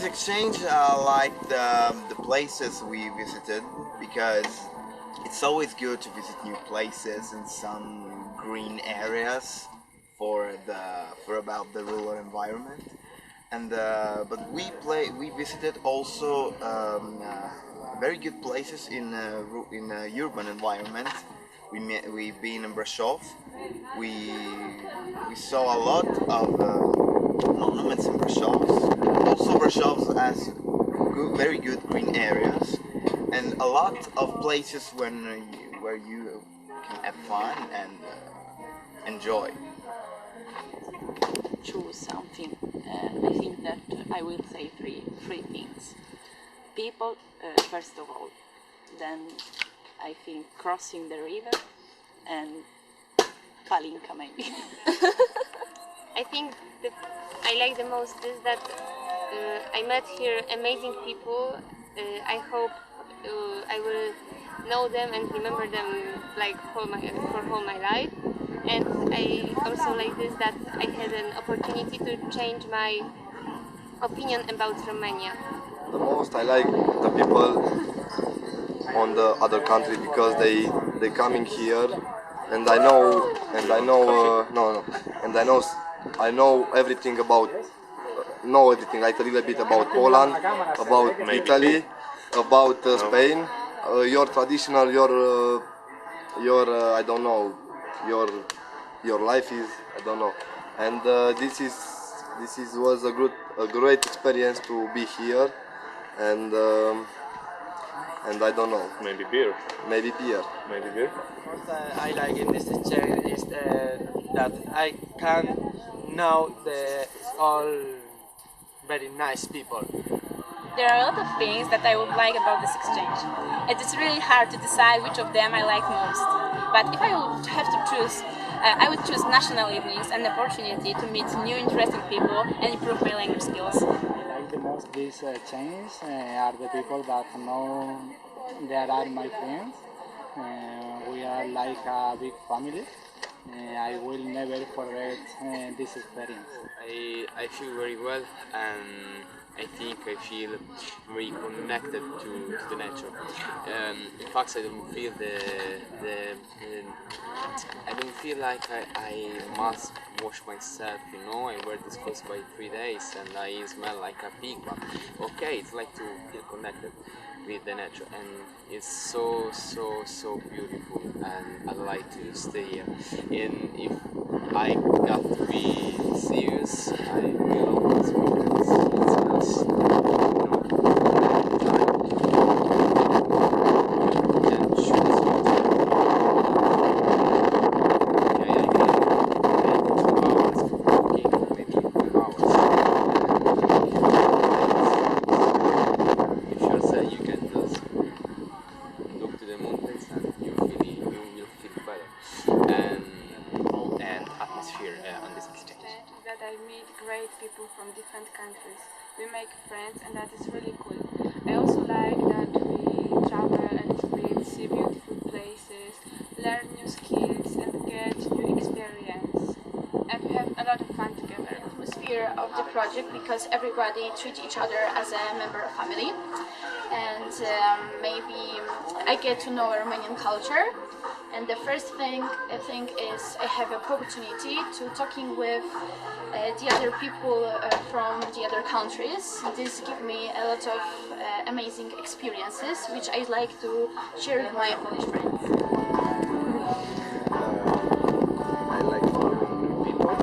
exchange, like the places we visited, because it's always good to visit new places and some green areas for about the rural environment. And but we visited also very good places in urban environment. We've been in Brasov. We we saw a lot of monuments in Brasov. Also, Brasov has very good green areas and a lot of places where you can have fun and enjoy. Choose something. I think that I will say three things. People, first of all. Then I think crossing the river and Palinka maybe. I think that I like the most is that I met here amazing people. I hope I will know them and remember them like for whole my life. And I also like this that I had an opportunity to change my opinion about Romania. The most I like the people on the other country because they coming here and I know everything about like a little bit about Poland, about Italy, about Spain, your traditional, your I don't know, your life is I don't know, and this was a great experience to be here, and I don't know. Maybe beer. Maybe beer. Maybe beer. What I like in this exchange is that I can know all very nice people. There are a lot of things that I would like about this exchange. It is really hard to decide which of them I like most. But if I would have to choose, I would choose national evenings and the opportunity to meet new interesting people and improve my language skills. I like the most this exchange are the people that know that are my friends. We are like a big family. I will never forget this experience. I feel very well and I think I feel very connected to the nature. In fact, I don't feel I don't feel like I must wash myself, you know. I wear this clothes by 3 days and I smell like a pig, but okay, it's like to feel connected with the nature and it's so beautiful and I like to stay here. And if I got to be serious, I will always that I meet great people from different countries. We make friends and that is really cool. I also like that we travel a little bit, see beautiful places, learn new skills and get new experience and we have a lot of fun together. Atmosphere of the project because everybody treats each other as a member of family and maybe I get to know Romanian culture. And the first thing I think is I have an opportunity to talking with the other people from the other countries. This gives me a lot of amazing experiences which I like to share with my Polish friends. I like following new people,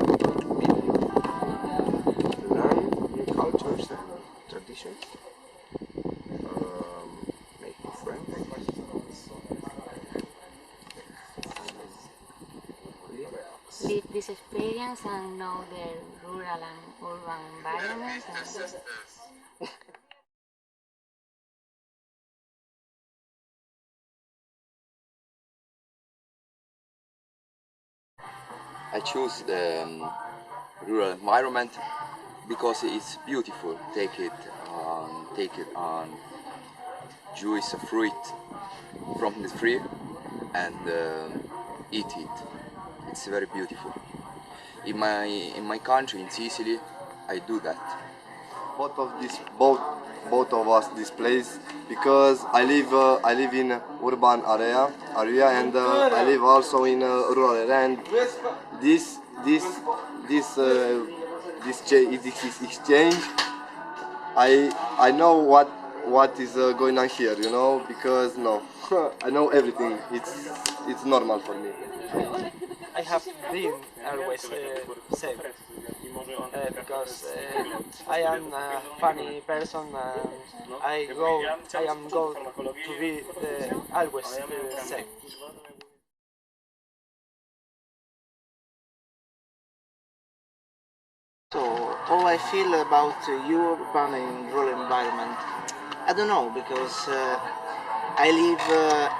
learn new cultures and traditions, make new friends. Live this experience and know the rural and urban environment. I choose the rural environment because it's beautiful. Take it on juice fruit from the tree and eat it. It's very beautiful. In my country, in Sicily, I do that. both of us this place because I live in urban area and I live also in rural area, and this exchange, I know what is going on here, you know, because no, I know everything. It's normal for me. I have been always safe because I am a funny person and I am going to be always safe. So, how I feel about urban and rural environment, I don't know, because I live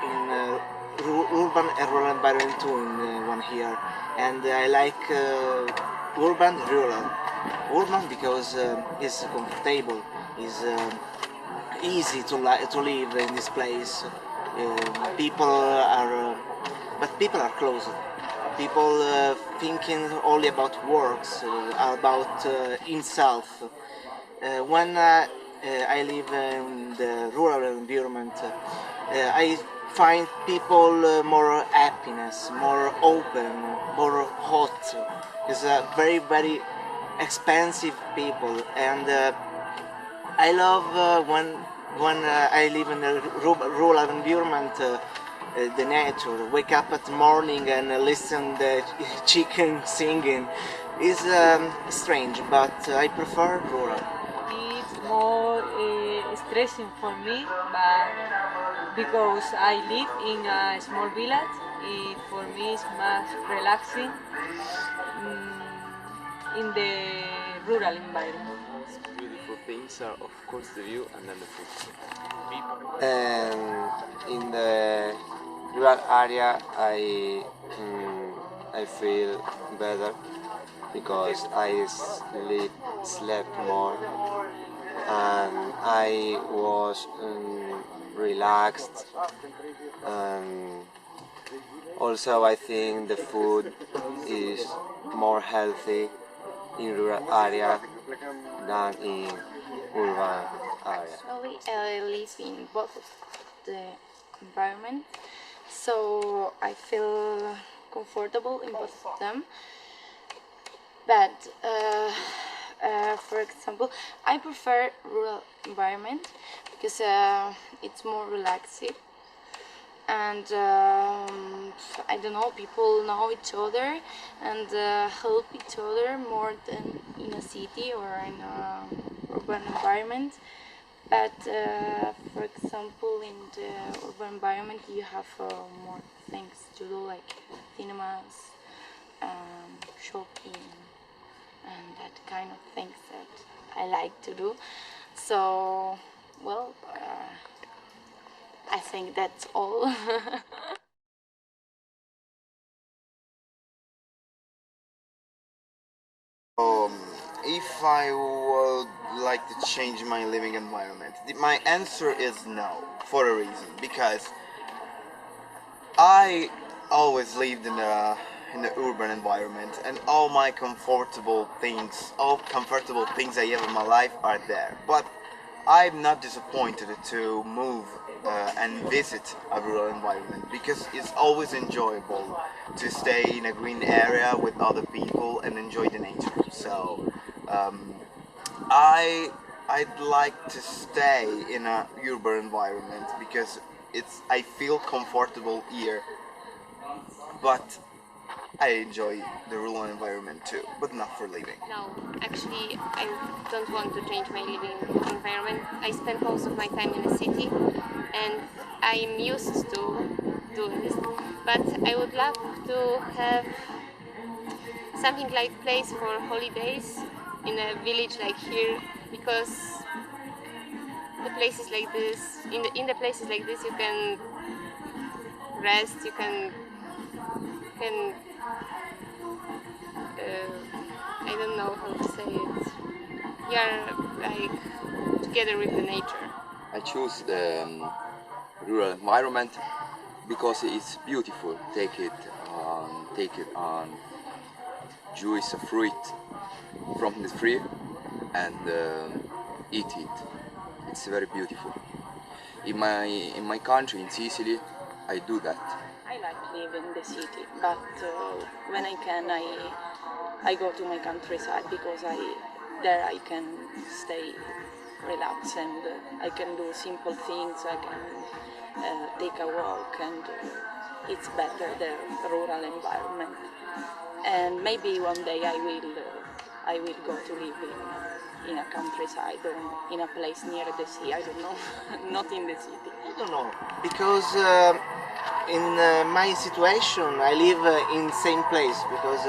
in urban and rural environment too in 1 year, and I like urban, rural. Urban because it's comfortable, it's easy to live in this place. But people are closed. People thinking only about works, about himself. When I live in the rural environment, I find people more happiness, more open, more hot. It's very, very expensive people, and I love when I live in a rural environment. The nature, wake up at the morning and listen the chicken singing is strange, but I prefer rural. It's more stressing for me, but because I live in a small village, for me it's much relaxing in the rural environment. Beautiful things are of course the view and then the food. And in the rural area I feel better because I slept more and I was relaxed, and also I think the food is more healthy in rural area than in urban area. Actually, I live in both of the environment, so I feel comfortable in both of them. But for example, I prefer rural environment because it's more relaxing, and I don't know, people know each other and help each other more than in a city or in a urban environment. But for example, in the urban environment you have more things to do, like cinemas, shopping, and that kind of things that I like to do. So, well, I think that's all. If I would like to change my living environment, my answer is no, for a reason. Because I always lived in the urban environment, and all comfortable things I have in my life are there. But I'm not disappointed to move and visit a rural environment because it's always enjoyable to stay in a green area with other people and enjoy the nature. So I'd like to stay in a urban environment because I feel comfortable here, but I enjoy the rural environment too, but not for living. No, actually, I don't want to change my living environment. I spend most of my time in the city, and I'm used to doing this. But I would love to have something like place for holidays in a village like here, because the places like this, in the places like this, you can rest, you can I don't know how to say it. You are like together with the nature. I choose the rural environment because it's beautiful. Take it on juice fruit from the tree, and eat it. It's very beautiful. In my country, in Sicily, I do that. I like living in the city, but when I can, I go to my countryside because there I can stay relaxed and I can do simple things. I can take a walk, and it's better the rural environment. And maybe one day I will go to live in a countryside or in a place near the sea. I don't know, not in the city. I don't know, because in my situation I live in same place, because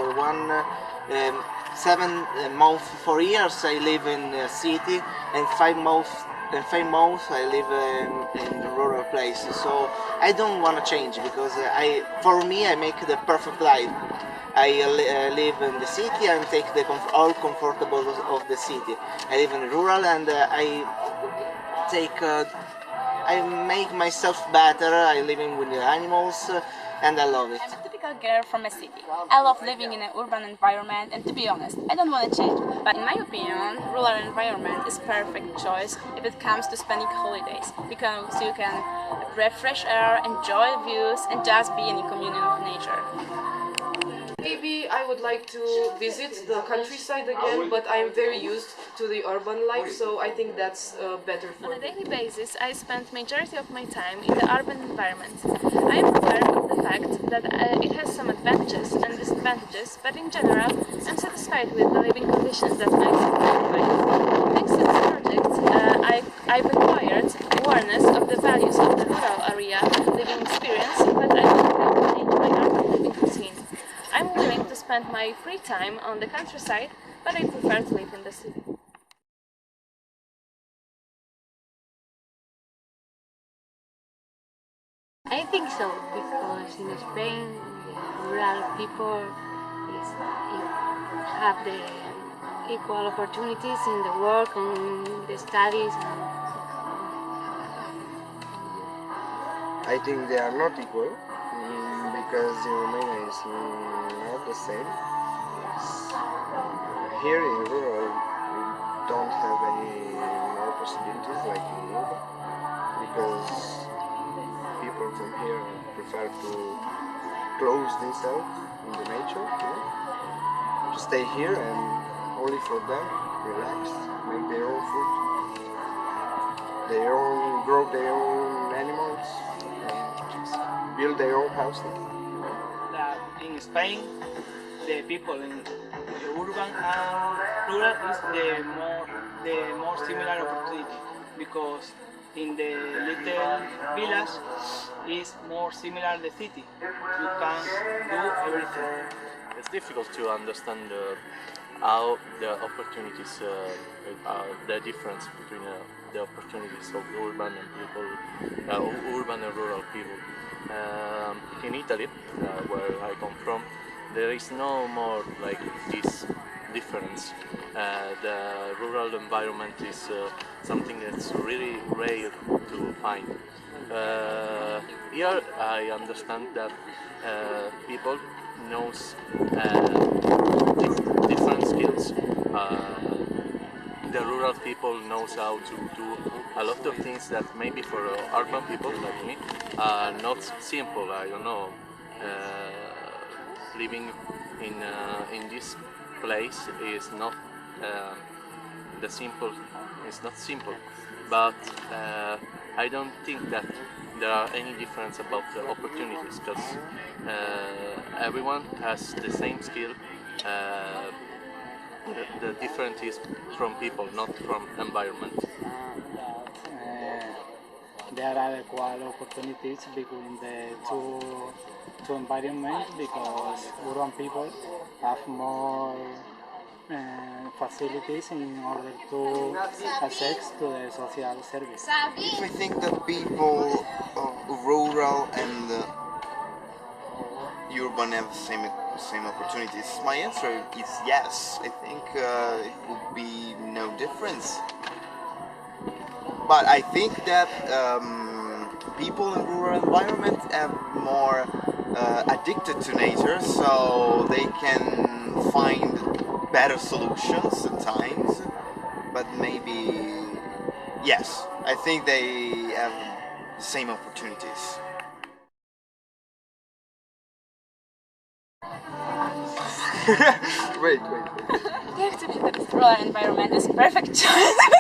7 months, 4 years I live in a city, and 5 months I live in the rural place. So I don't want to change, because for me I make the perfect life. I live in the city and take all comfortable of the city. I live in rural, and I make myself better. I live with the animals, and I love it. I'm a typical girl from a city. I love living in an urban environment, and to be honest, I don't want to change. But in my opinion, rural environment is perfect choice if it comes to spending holidays, because you can breathe fresh air, enjoy views, and just be in a communion with nature. Maybe I would like to visit the countryside again, but I'm very used to the urban life, so I think that's better for me. On a daily basis, I spend majority of my time in the urban environment. I am aware of the fact that it has some advantages and disadvantages, but in general, I'm satisfied with the living conditions that I provide. Thanks to this project, I've acquired awareness of the values of the rural area living experience, but I would like to change my urban living scene. I'm willing to spend my free time on the countryside, but I prefer to live in the city. I think so, because in Spain the rural people have the equal opportunities in the work and the studies. I think they are not equal, because in Romania it's not the same. Here in rural we don't have any more possibilities like in urban, because people from here prefer to close themselves in the nature, to stay here and only for them, relax, make their own food, grow their own animals, build their own houses. That in Spain, the people in the urban and rural is the more similar opportunity, because in the little village is more similar to the city. You can do everything. It's difficult to understand how the opportunities, the difference between the opportunities of urban and rural people. In Italy, where I come from, there is no more like this difference. The rural environment is something that's really rare to find. Here I understand that people knows different skills. The rural people knows how to do a lot of things that maybe for urban people like me are not simple. I don't know. Living in this place is not the simple. It's not simple, but I don't think that there are any difference about the opportunities, because everyone has the same skill. The difference is from people, not from environment. There are equal opportunities between the two environments, because urban people have more facilities in order to access to the social service. If I think that people of rural and urban have the same opportunities, my answer is yes. I think it would be no difference. But I think that people in rural environment are more addicted to nature, so they can find better solutions at times, but maybe yes, I think they have the same opportunities. Ja chcę się teraz. Rural environment is perfect choice.